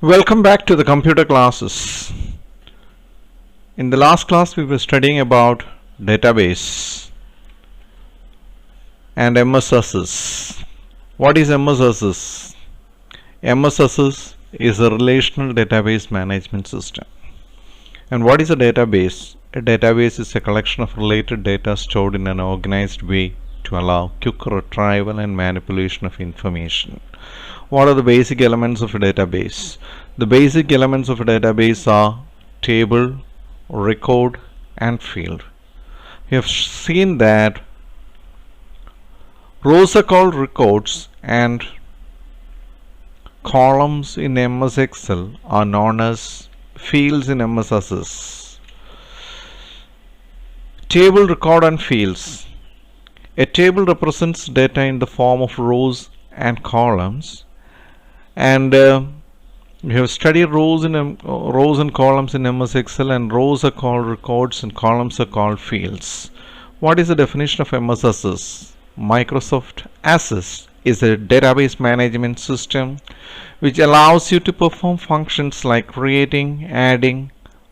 Welcome back to the computer classes. In the last class we were studying about database and MSSs. What is MSSs? MSSs is a relational database management system. And what is a database? A database is a collection of related data stored in an organized way to allow quick retrieval and manipulation of information. What are the basic elements of a database? The basic elements of a database are table, record, and field. We have seen that rows are called records and columns in MS Excel are known as fields in MSSs. Table, record, and fields. A table represents data in the form of rows and columns, and we have studied rows and columns in MS Excel, and rows are called records and columns are called fields. What is the definition of MSSs? Microsoft Access is a database management system which allows you to perform functions like creating, adding,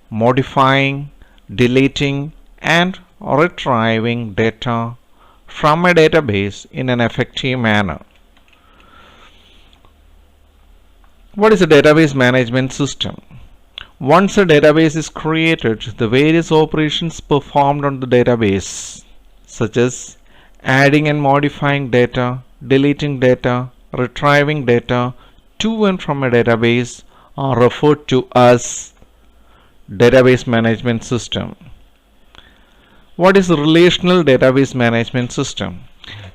modifying, deleting, and retrieving data from a database in an effective manner. What is a database management system? Once a database is created, the various operations performed on the database, such as adding and modifying data, deleting data, retrieving data to and from a database, are referred to as database management system. What is a relational database management system?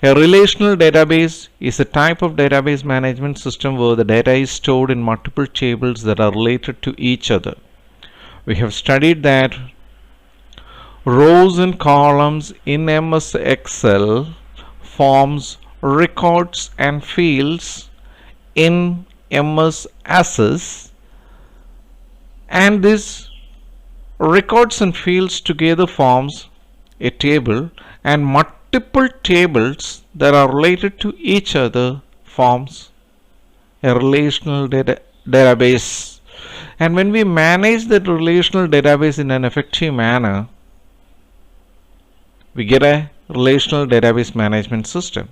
A relational database is a type of database management system where the data is stored in multiple tables that are related to each other. We have studied that rows and columns in MS Excel forms records and fields in MS Access, and these records and fields together forms a table, and multiple tables that are related to each other forms a relational database. And when we manage that relational database in an effective manner, we get a relational database management system.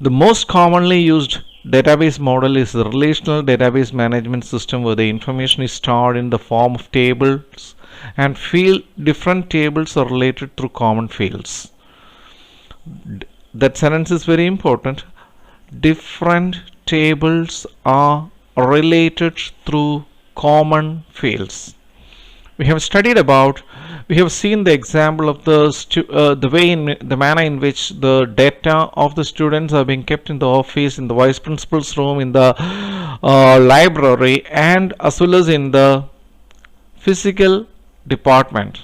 The most commonly used database model is the relational database management system, where the information is stored in the form of tables and different tables are related through common fields. That sentence is very important. Different tables are related through common fields. We have seen the example of the manner in which the data of the students are being kept in the office, in the vice principal's room, in the library, and as well as in the physical department.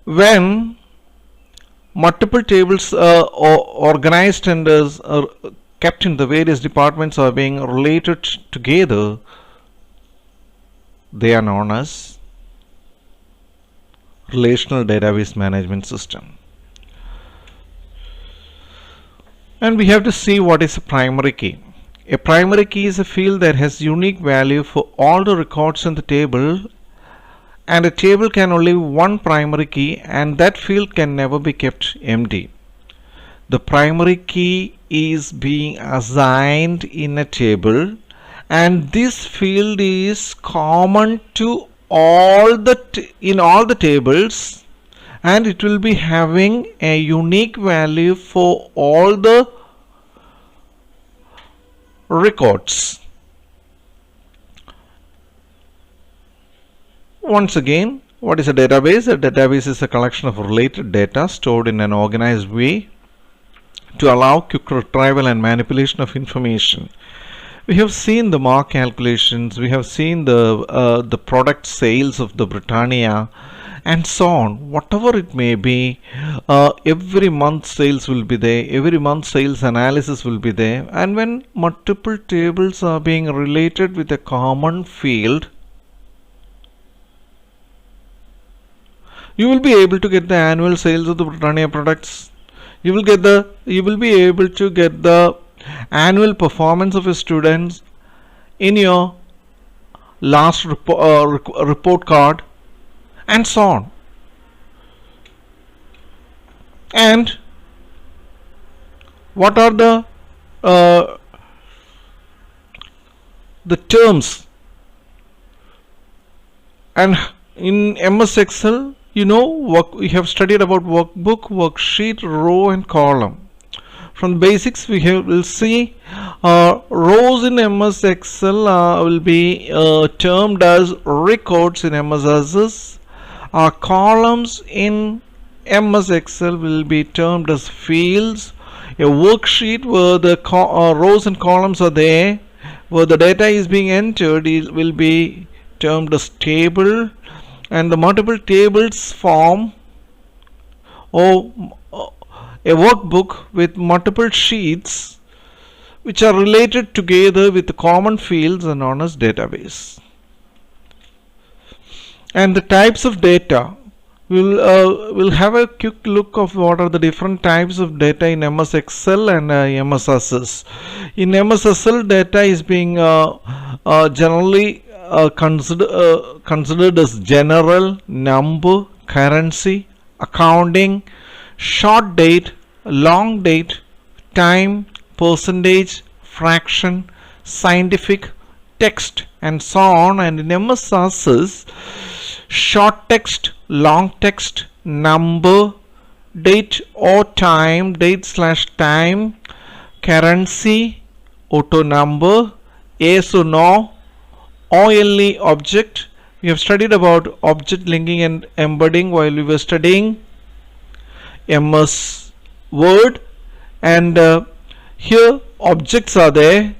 When multiple tables organized and kept in the various departments are being related together, they are known as relational database management system. And we have to see what is a primary key. A primary key is a field that has unique value for all the records in the table, and a table can only have one primary key, and that field can never be kept empty. The primary key is being assigned in a table, and this field is common to all the tables, and it will be having a unique value for all the records. Once again, what is a database? A database is a collection of related data stored in an organized way to allow quick retrieval and manipulation of information. We have seen the mark calculations, we have seen the product sales of the Britannia, and so on. Whatever it may be, every month sales will be there, every month sales analysis will be there, and when multiple tables are being related with a common field, you will be able to get the annual sales of the Britannia products. You will be able to get the annual performance of your students in your last report card, and so on. And what are uh, the terms? And in MS Excel, we have studied about workbook, worksheet, row and column. From the basics, will see rows in MS Excel will be termed as records in MS Access. Columns in MS Excel will be termed as fields. A worksheet where the rows and columns are there, where the data is being entered, will be termed as table. And the multiple tables form a workbook with multiple sheets which are related together with common fields are known as database. And the types of data, we'll have a quick look of what are the different types of data in MS Excel and MS Access. In MS Excel, data is being generally considered as general, number, currency, accounting, short date, long date, time, percentage, fraction, scientific, text and so on. And in MS Access, short text, long text, number, date or time, date/time, currency, auto number, yes or no, OLE object. We have studied about object linking and embedding while we were studying MS Word, and here objects are there,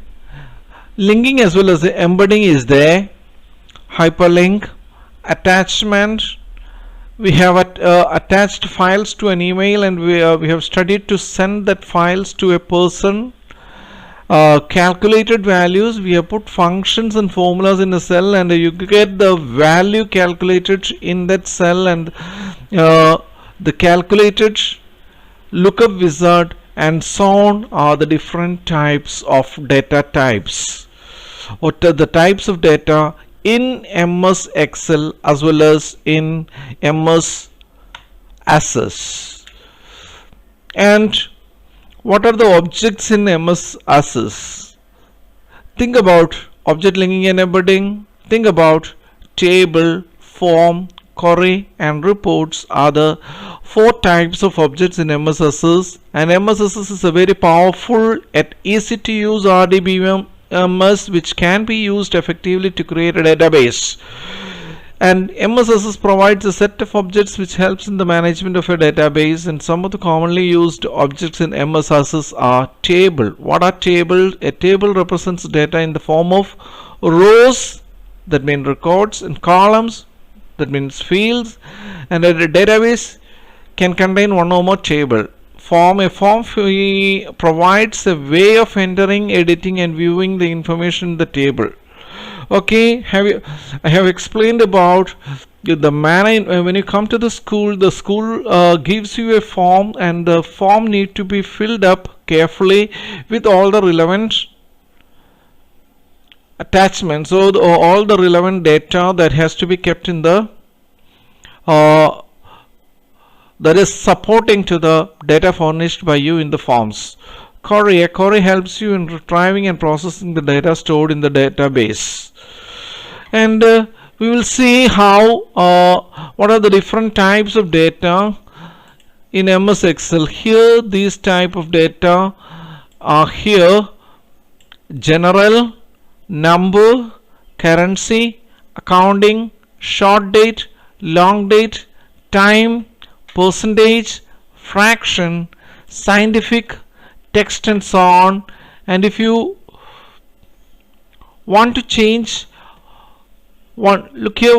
linking as well as the embedding is there, hyperlink, attachment. We have attached files to an email, and we have studied to send that files to a person. Calculated values, we have put functions and formulas in a cell, and you get the value calculated in that cell, and the calculated lookup wizard and so on are the different types of data types. What are the types of data in MS Excel as well as in MS Access? And what are the objects in MS Access? Think about object linking and embedding. Think about table, form, query and reports are the 4 types of objects in MS Access. And MS Access is a very powerful yet easy to use RDBMS which can be used effectively to create a database. And MS Access provides a set of objects which helps in the management of a database, and some of the commonly used objects in MS Access are table. What are tables? A table represents data in the form of rows, that means records, and columns, that means fields, and a database can contain one or more table. A form provides a way of entering, editing and viewing the information in the table. Okay, I have explained about the manner when you come to the school gives you a form, and the form need to be filled up carefully with all the relevant attachments, so all the relevant data that has to be kept in the that is supporting to the data furnished by you in the forms. A query helps you in retrieving and processing the data stored in the database. And we will see how what are the different types of data in MS Excel. Here these type of data are here: general, number, currency, accounting, short date, long date, time, percentage, fraction, scientific, text and so on. And if you want to change one, look here,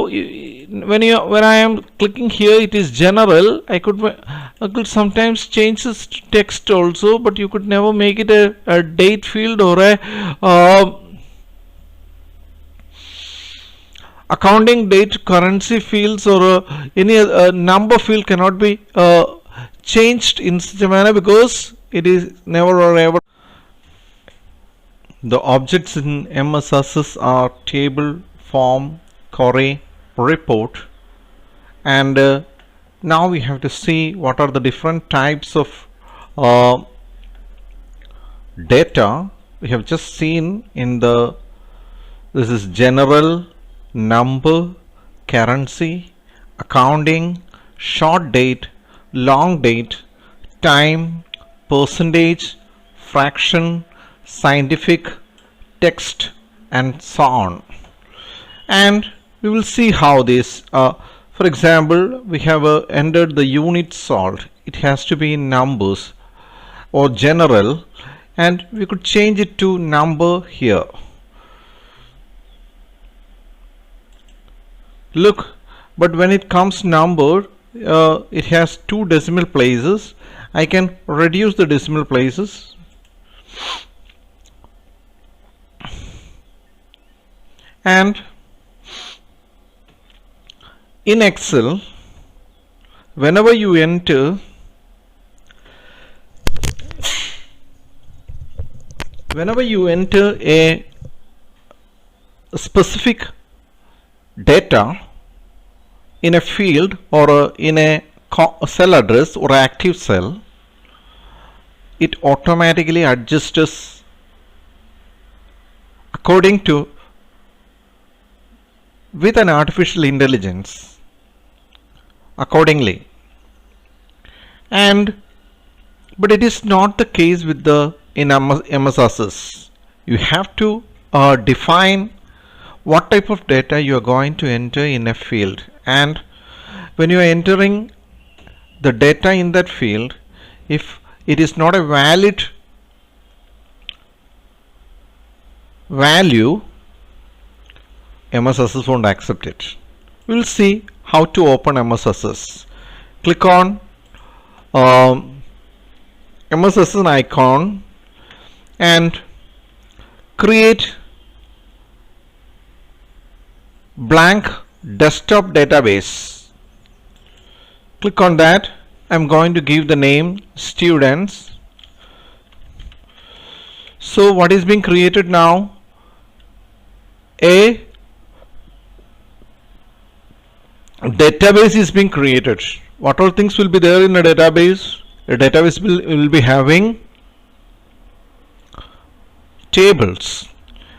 when I am clicking here, it is general. I could sometimes change this text also, but you could never make it a date field or a accounting date currency fields, or any number field cannot be changed in such a manner, because it is never or ever The objects in MS Access are table, form, query, report, and now we have to see what are the different types of data. We have just seen in the this is general, number, currency, accounting, short date, long date, time, percentage, fraction, scientific, text, and so on. And we will see how this for example, we have entered the unit sold. It has to be in numbers or general, and we could change it to number here. Look, but when it comes number, it has 2 decimal places. I can reduce the decimal places. And in Excel, whenever you enter a specific data in a field or in a cell address or active cell, it automatically adjusts according to with an artificial intelligence accordingly. And but it is not the case with the in MS Access. You have to define what type of data you are going to enter in a field, and when you are entering the data in that field, if it is not a valid value, MS Access won't accept it. We will see how to open MS Access. Click on MS Access icon and create blank desktop database. Click on that. I'm going to give the name students. So what is being created now? A database is being created. What all things will be there in a database? A database will be having tables,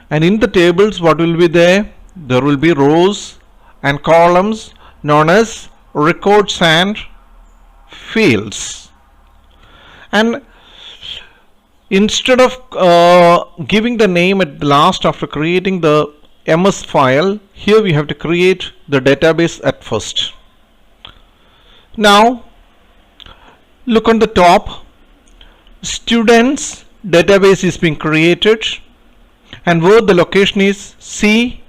and in the tables what will be there? There will be rows and columns known as records and fields. And instead of giving the name at the last after creating the MS file, here we have to create the database at first. Now look on the top, students database is being created, and where the location is C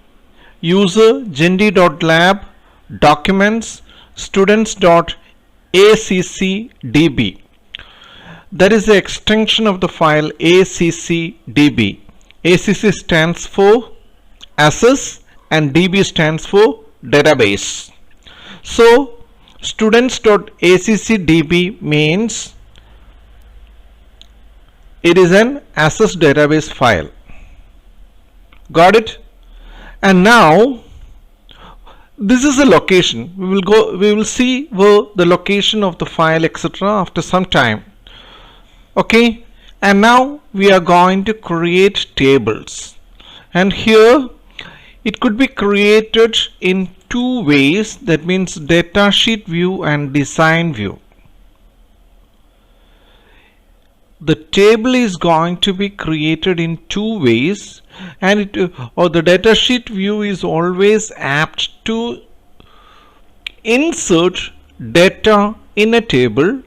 user gendi.lab documents students.accdb. That is the extension of the file accdb. ACC stands for access and DB stands for database. So students.accdb means it is an access database file. Got it? And now this is a location. We will see where the location of the file, etc. after some time. Okay, and now we are going to create tables, and here it could be created in 2 ways. That means datasheet view and design view. The table is going to be created in 2 ways, and the datasheet view is always apt to insert data in a table.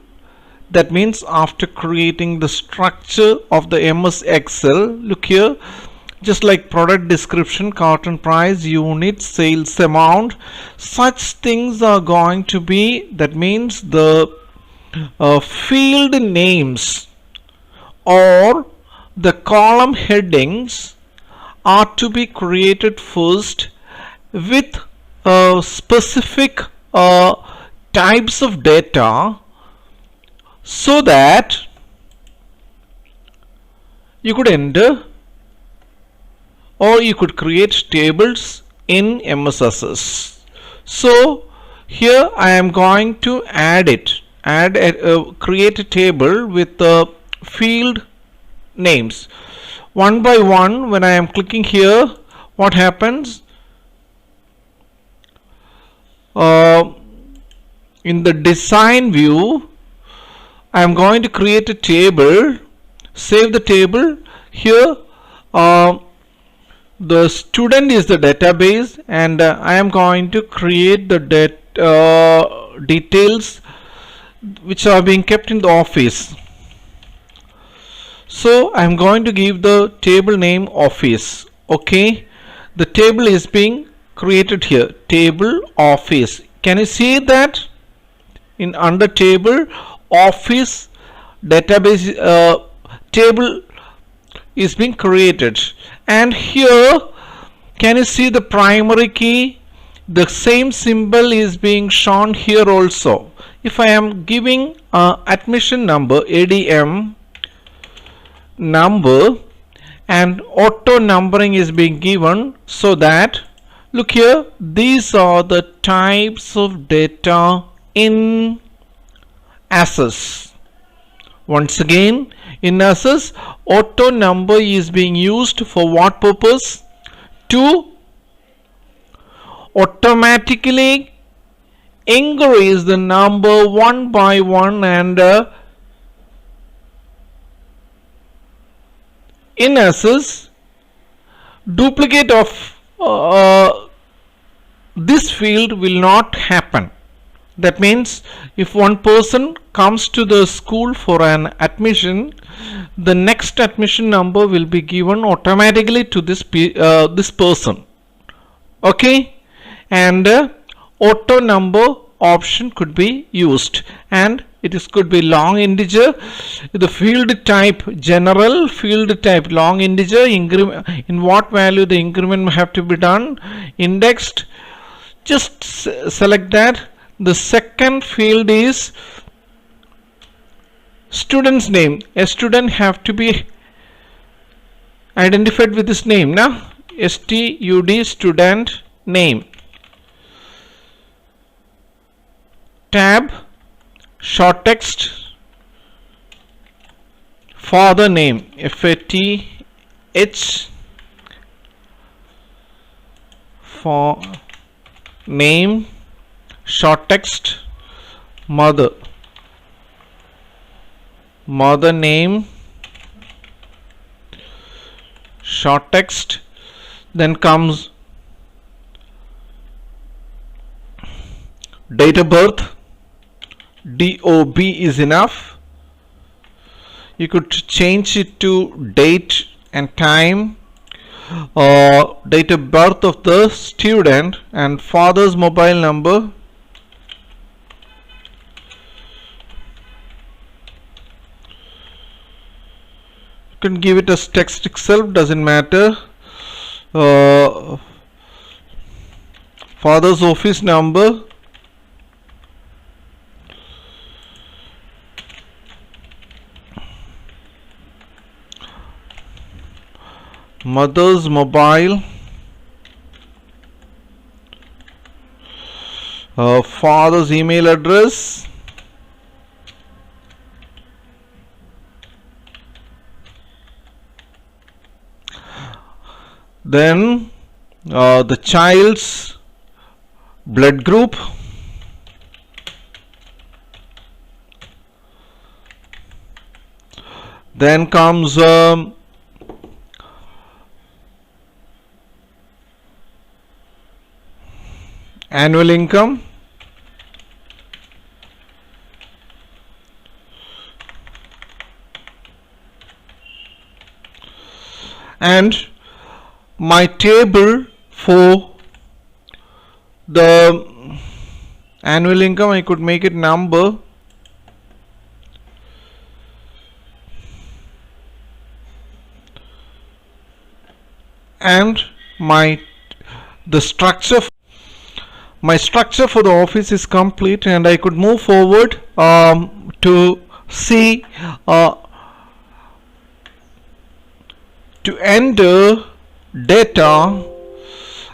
That means after creating the structure of the MS Excel, look here, just like product description, carton price, unit, sales amount, such things are going to be, that means the field names or the column headings are to be created first with specific types of data, so that you could enter or you could create tables in MSSS. So here I am going to create a table with the field names one by one. When I am clicking here, what happens? In the design view, I am going to create a table, save the table. Here the student is the database, and I am going to create the details which are being kept in the office. So I am going to give the table name office. Okay, the table is being created here, table office. Can you see that? In under table office, database table is being created. And here can you see the primary key? The same symbol is being shown here also. If I am giving admission number, ADM number, and auto numbering is being given, so that, look here, these are the types of data in Access. Once again, in Access, auto number is being used for what purpose? To automatically increase the number one by one, and in Access, duplicate of this field will not happen. That means if one person comes to the school for an admission, the next admission number will be given automatically to this person. Okay, and auto number option could be used, and it could be long integer. The field type general, field type long integer, increment, in what value the increment have to be done, indexed. Just select that. The second field is student's name. A student have to be identified with this name. Now, STUD, student name. Tab, short text, father name, FATH, for name, short text, mother name, short text. Then comes date of birth, DOB is enough. You could change it to date and time, date of birth of the student, and father's mobile number. You can give it as text itself, doesn't matter. Father's office number, mother's mobile, father's email address, then the child's blood group, then comes annual income, and my table for the annual income, I could make it number, and the structure for the office is complete, and I could move forward to see to enter data,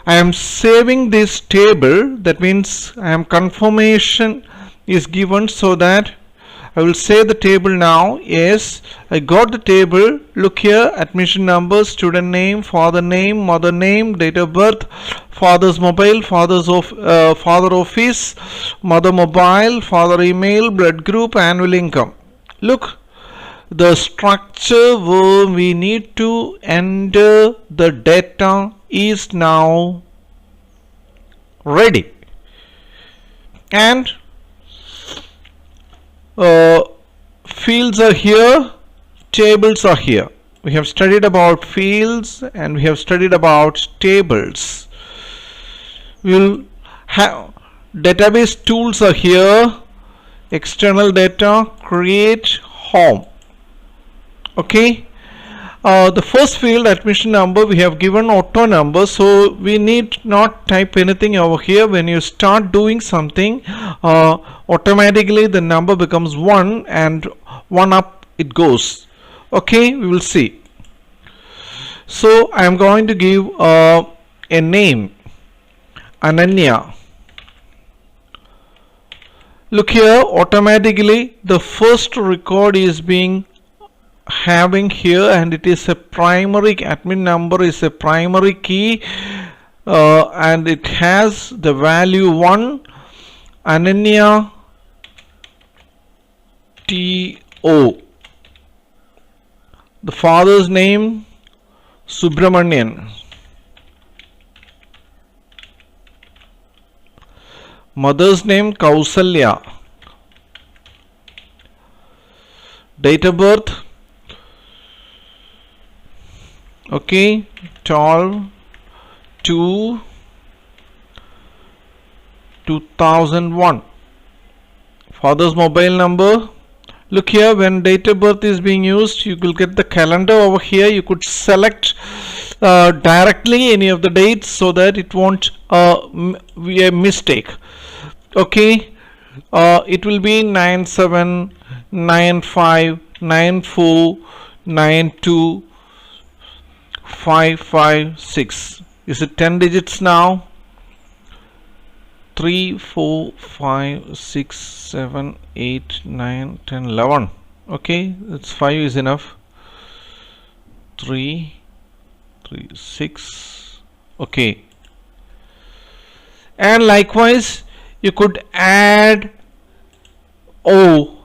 I am saving this table. That means I am confirmation is given, so that I will save the table now. Yes, I got the table. Look here, admission number, student name, father name, mother name, date of birth, father's mobile, father office, mother mobile, father email, blood group, annual income. Look, the structure where we need to enter the data is now ready. And fields are here, tables are here. We have studied about fields and we have studied about tables. We will have database tools are here, external data, create, home. Okay. The first field, admission number, we have given auto number, so we need not type anything over here. When you start doing something, automatically the number becomes 1 and 1 up it goes. Okay, we will see. So I am going to give a name, Ananya. Look here, automatically the first record is being having here, and it is a primary admin number is a primary key, and it has the value 1, Ananya TO. The father's name Subramanian, mother's name Kausalya, date of birth, okay, 12/2/2001. Father's mobile number. Look here, when date of birth is being used, you will get the calendar over here. You could select directly any of the dates so that it won't be a mistake. Okay, it will be 97, 95, 94, 92, 556. Is it 10 digits now? 3, 4, 5, 6, 7, 8, 9, 10, 11. Okay, that's 5 is enough. 3, 3, 6. Okay. And likewise, you could add O.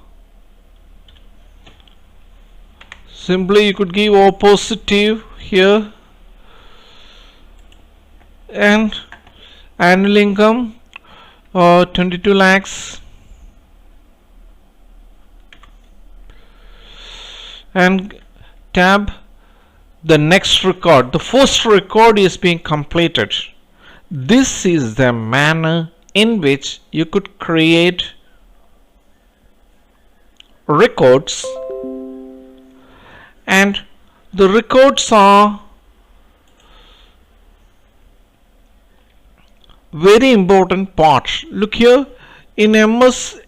Simply you could give O positive here, and annual income 22 lakhs, and tab the next record. The first record is being completed. This is the manner in which you could create records, and the records are very important part. Look here, in MS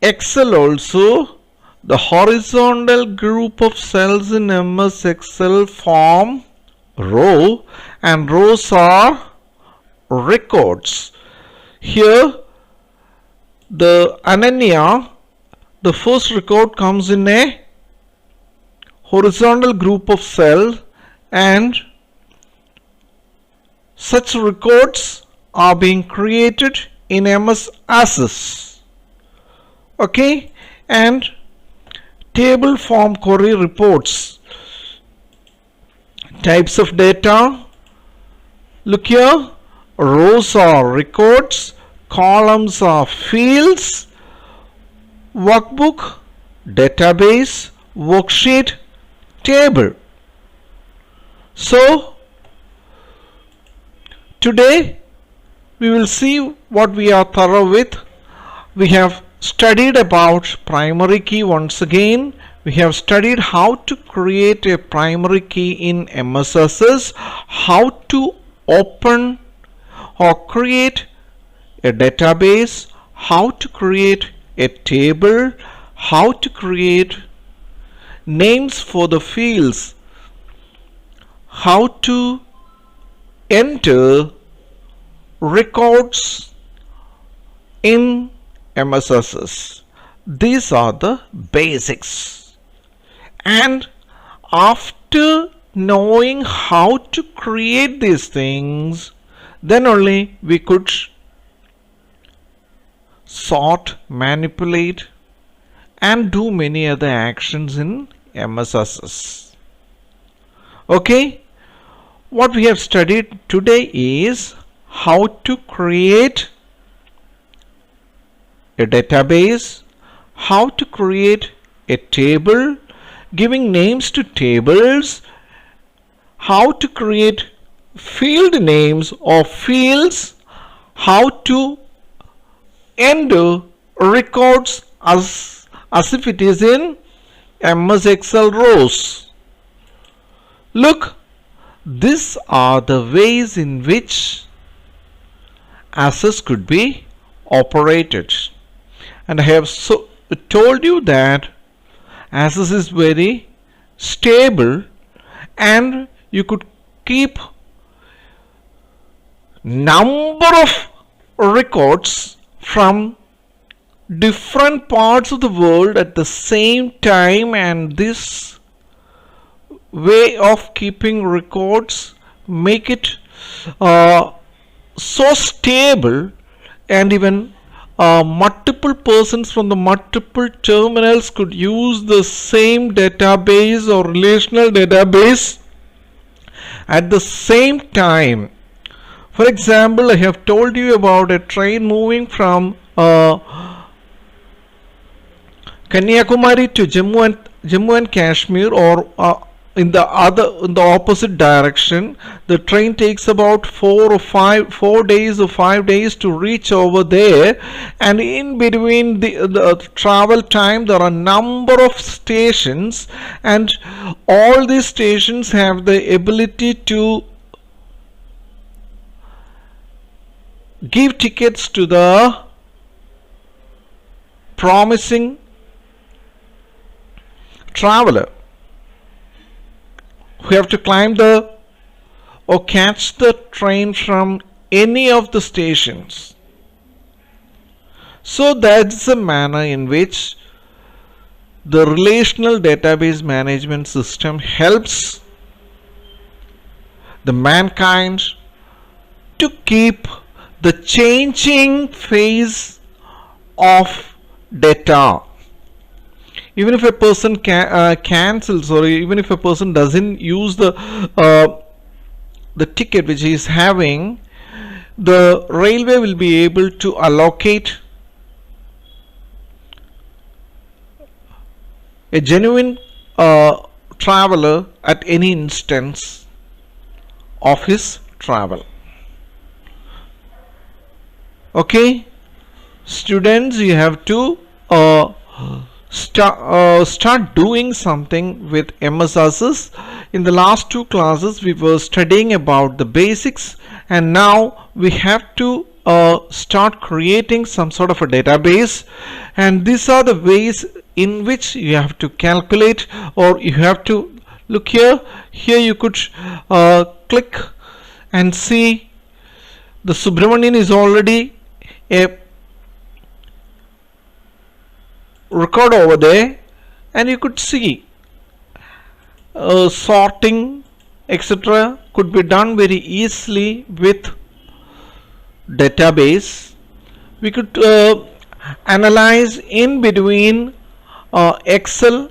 Excel also, the horizontal group of cells in MS Excel form row, and rows are records. Here the Ananya, the first record comes in a horizontal group of cells, and such records are being created in MS Access. Okay, and table form query reports. Types of data. Look here, rows are records, columns are fields, workbook, database, worksheet, table. So today we will see what we are thorough with. We have studied about primary key once again. We have studied how to create a primary key in MS Access, how to open or create a database, how to create a table, how to create names for the fields how to enter records in MSSS. These are the basics. And after knowing how to create these things, then only we could sort, manipulate, and do many other actions in MSSS. Okay, what we have studied today is how to create a database, how to create a table, giving names to tables, how to create field names of fields, how to enter records as if it is in MS Excel rows. Look, these are the ways in which access could be operated. And I have told you that access is very stable and you could keep number of records from different parts of the world at the same time, and this way of keeping records make it so stable, and even multiple persons from the multiple terminals could use the same database or relational database at the same time. For example, I have told you about a train moving from Kanyakumari to Jammu and Kashmir, or in the opposite direction. The train takes about 4 days or 5 days to reach over there, and in between the travel time there are number of stations, and all these stations have the ability to give tickets to the promising traveler who have to climb or catch the train from any of the stations. So that's the manner in which the relational database management system helps the mankind to keep the changing phase of data. Even if a person cancels, or even if a person doesn't use the ticket which he is having, the railway will be able to allocate a genuine traveler at any instance of his travel. Okay, students, you have to start doing something with MSSS. In the last two classes we were studying about the basics, and now we have to start creating some sort of a database, and these are the ways in which you have to calculate, or you have to look here. You could click and see the Subramanian is already a record over there, and you could see sorting etc. could be done very easily with database. We could analyze in between Excel